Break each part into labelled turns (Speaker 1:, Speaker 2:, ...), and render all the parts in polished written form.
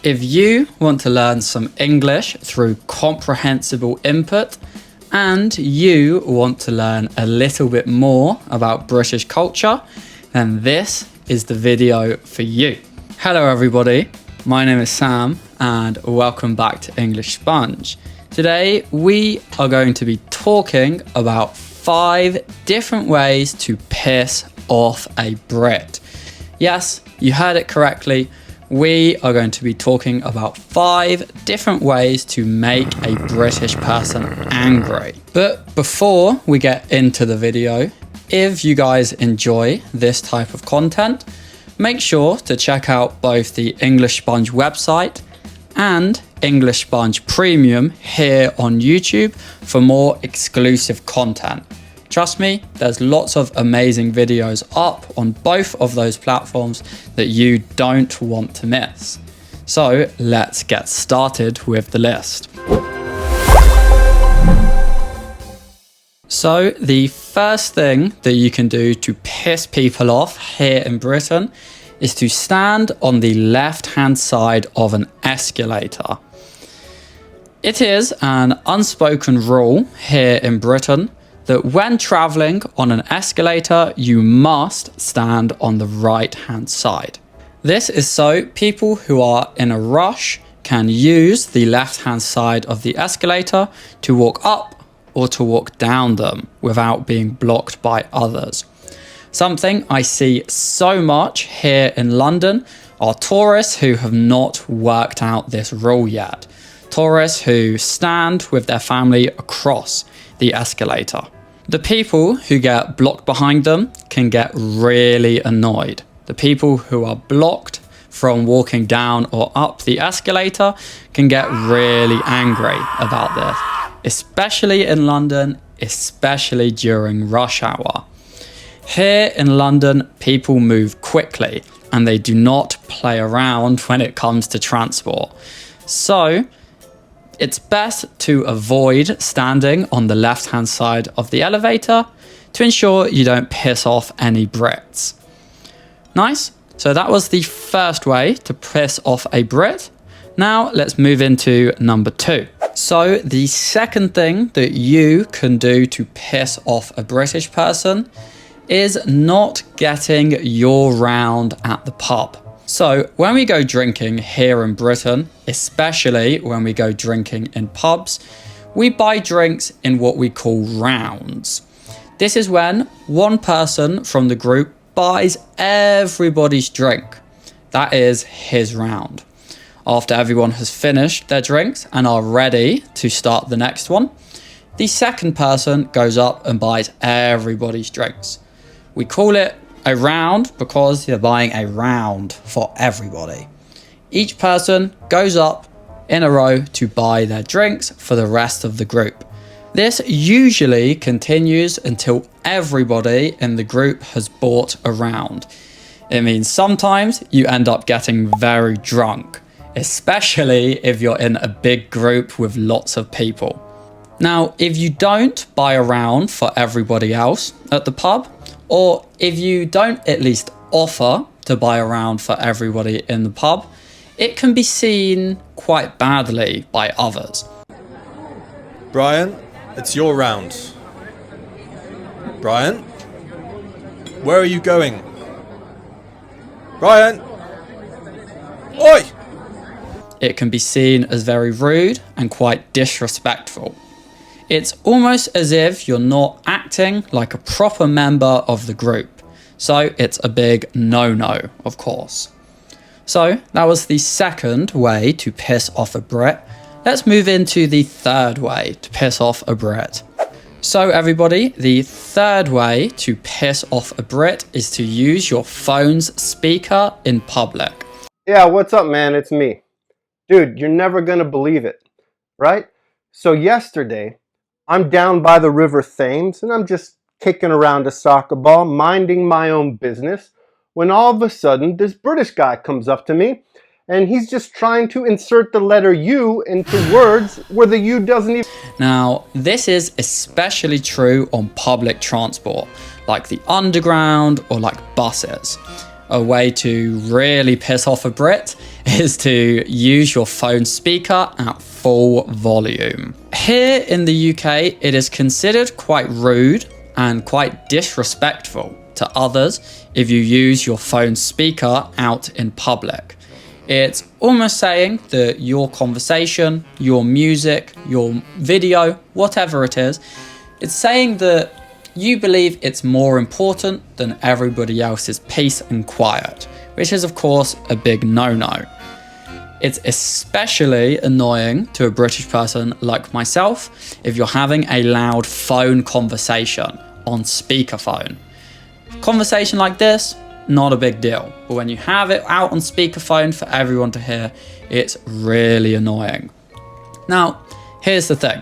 Speaker 1: If you want to learn some English through comprehensible input and you want to learn a little bit more about British culture, then this is the video for you. Hello everybody, my name is Sam and welcome back to English Sponge. Today we are going to be talking about 5 different ways to piss off a Brit. Yes, you heard it correctly. We are going to be talking about 5 different ways to make a British person angry. But before we get into the video, if you guys enjoy this type of content, make sure to check out both the English Sponge website and English Sponge Premium here on YouTube for more exclusive content. Trust me, there's lots of amazing videos up on both of those platforms that you don't want to miss. So let's get started with the list. So the first thing that you can do to piss people off here in Britain is to stand on the left-hand side of an escalator. It is an unspoken rule here in Britain that when traveling on an escalator, you must stand on the right-hand side. This is so people who are in a rush can use the left-hand side of the escalator to walk up or to walk down them without being blocked by others. Something I see so much here in London are tourists who have not worked out this rule yet. Tourists who stand with their family across the escalator. The people who get blocked behind them can get really annoyed. The people who are blocked from walking down or up the escalator can get really angry about this, especially in London, especially during rush hour. Here in London, people move quickly and they do not play around when it comes to transport. So it's best to avoid standing on the left-hand side of the elevator to ensure you don't piss off any Brits. Nice. So that was the first way to piss off a Brit. Now let's move into number 2. So the second thing that you can do to piss off a British person is not getting your round at the pub. So when we go drinking here in Britain, especially when we go drinking in pubs, we buy drinks in what we call rounds. This is when one person from the group buys everybody's drink. That is his round. After everyone has finished their drinks and are ready to start the next one, the second person goes up and buys everybody's drinks. We call it a round because you're buying a round for everybody. Each person goes up in a row to buy their drinks for the rest of the group. This usually continues until everybody in the group has bought a round. It means sometimes you end up getting very drunk, especially if you're in a big group with lots of people. Now, if you don't buy a round for everybody else at the pub, or if you don't at least offer to buy a round for everybody in the pub, it can be seen quite badly by others.
Speaker 2: Brian, it's your round. Brian? Where are you going? Brian? Oi!
Speaker 1: It can be seen as very rude and quite disrespectful. It's almost as if you're not acting like a proper member of the group. So it's a big no-no, of course. So that was the second way to piss off a Brit. Let's move into the third way to piss off a Brit. So everybody, the third way to piss off a Brit is to use your phone's speaker in public.
Speaker 3: Yeah, what's up, man? It's me. Dude, you're never gonna believe it, right? So yesterday, I'm down by the River Thames and I'm just kicking around a soccer ball, minding my own business, when all of a sudden this British guy comes up to me and he's just trying to insert the letter U into words where the U doesn't even...
Speaker 1: Now, this is especially true on public transport, like the underground or like buses. a way to really piss off a Brit is to use your phone speaker at full volume. Here in the UK, it is considered quite rude and quite disrespectful to others if you use your phone speaker out in public. It's almost saying that your conversation, your music, your video, whatever it is, it's saying that you believe it's more important than everybody else's peace and quiet, which is of course a big no-no. It's especially annoying to a British person like myself if you're having a loud phone conversation on speakerphone. Conversation like this, not a big deal, but when you have it out on speakerphone for everyone to hear, it's really annoying. Now, here's the thing.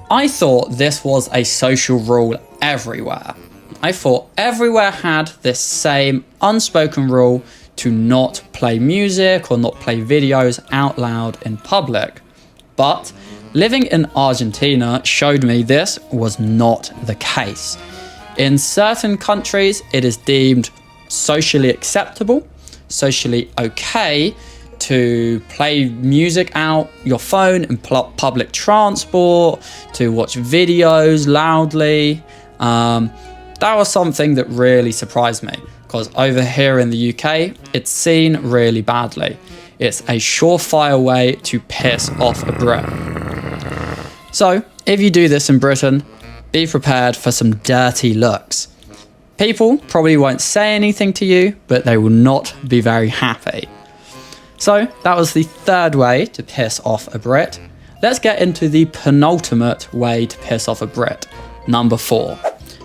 Speaker 1: I thought this was a social rule everywhere. I thought everywhere had this same unspoken rule to not play music or not play videos out loud in public. But living in Argentina showed me this was not the case. In certain countries, it is deemed socially acceptable, socially okay to play music out your phone in public transport, to watch videos loudly. That was something that really surprised me, because over here in the UK, it's seen really badly. It's a surefire way to piss off a Brit. So, if you do this in Britain, be prepared for some dirty looks. People probably won't say anything to you, but they will not be very happy. So that was the third way to piss off a Brit. Let's get into the penultimate way to piss off a Brit, number 4.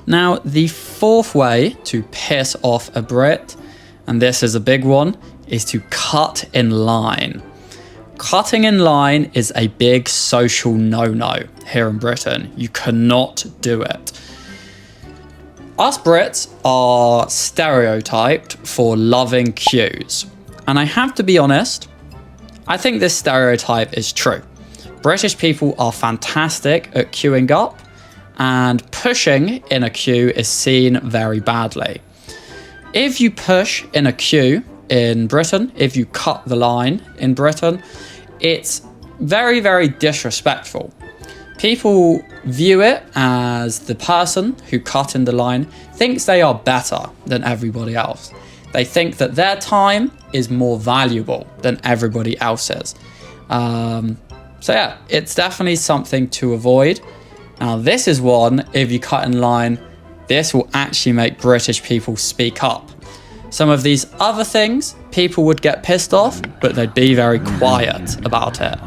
Speaker 1: Now, the fourth way to piss off a Brit, and this is a big one, is to cut in line. Cutting in line is a big social no-no here in Britain. You cannot do it. Us Brits are stereotyped for loving queues. And I have to be honest, I think this stereotype is true. British people are fantastic at queuing up, and pushing in a queue is seen very badly. If you push in a queue in Britain, if you cut the line in Britain, it's very, very disrespectful. People view it as the person who cut in the line thinks they are better than everybody else. They think that their time is more valuable than everybody else's. So yeah, it's definitely something to avoid. Now this is one, if you cut in line, this will actually make British people speak up. Some of these other things, people would get pissed off, but they'd be very quiet about it.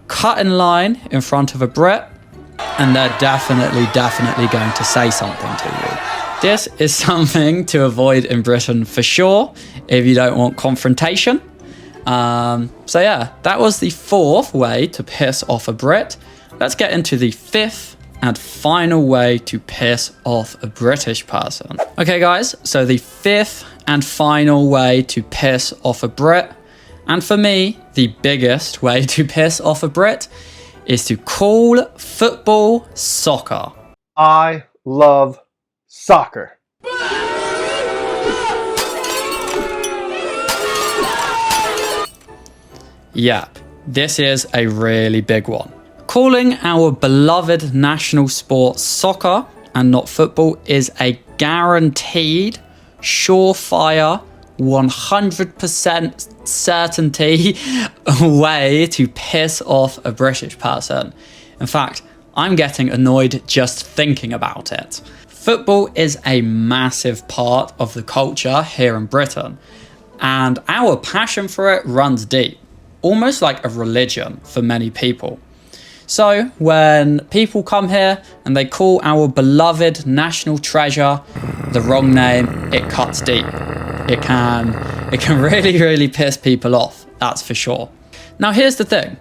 Speaker 1: Cut in line in front of a Brit, and they're definitely going to say something to you. This is something to avoid in Britain for sure, if you don't want confrontation. So yeah, that was the fourth way to piss off a Brit. Let's get into the fifth and final way to piss off a British person. Okay guys, so the fifth and final way to piss off a Brit, and for me, the biggest way to piss off a Brit, is to call football soccer.
Speaker 3: I love soccer.
Speaker 1: Yep, this is a really big one. Calling our beloved national sport soccer and not football is a guaranteed, surefire, 100% certainty way to piss off a British person. In fact, I'm getting annoyed just thinking about it. Football is a massive part of the culture here in Britain, and our passion for it runs deep, almost like a religion for many people. So when people come here and they call our beloved national treasure the wrong name, it cuts deep. It can really piss people off, that's for sure. Now here's the thing.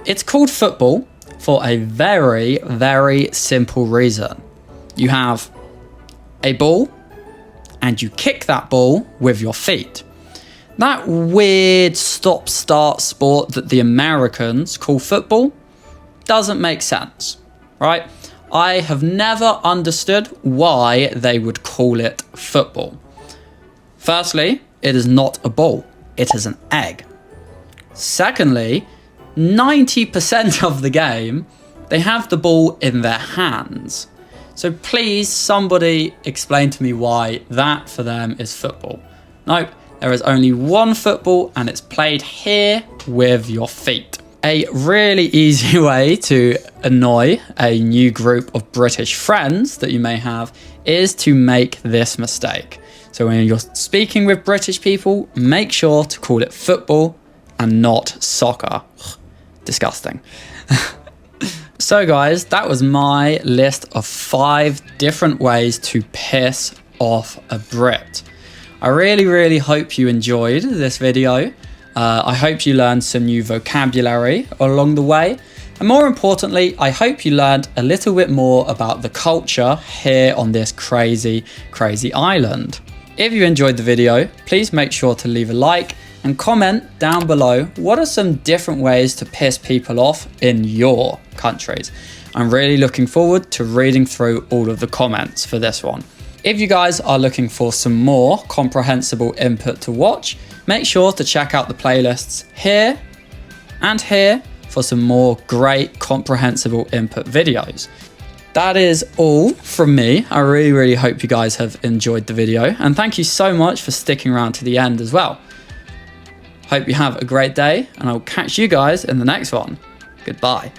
Speaker 1: It's called football for a very, very simple reason. You have a ball and you kick that ball with your feet. That weird stop-start sport that the Americans call football doesn't make sense, right? I have never understood why they would call it football. Firstly, it is not a ball, it is an egg. Secondly, 90% of the game, they have the ball in their hands. So please, somebody explain to me why that for them is football. Nope, there is only one football and it's played here with your feet. A really easy way to annoy a new group of British friends that you may have is to make this mistake. So when you're speaking with British people, make sure to call it football and not soccer. Disgusting. So guys, that was my list of 5 different ways to piss off a Brit. I really hope you enjoyed this video. I hope you learned some new vocabulary along the way. And more importantly, I hope you learned a little bit more about the culture here on this crazy island. If you enjoyed the video, please make sure to leave a like and comment down below what are some different ways to piss people off in your countries. I'm really looking forward to reading through all of the comments for this one. If you guys are looking for some more comprehensible input to watch, make sure to check out the playlists here and here for some more great comprehensible input videos. That is all from me. I really hope you guys have enjoyed the video, and thank you so much for sticking around to the end as well. Hope you have a great day, and I'll catch you guys in the next one. Goodbye.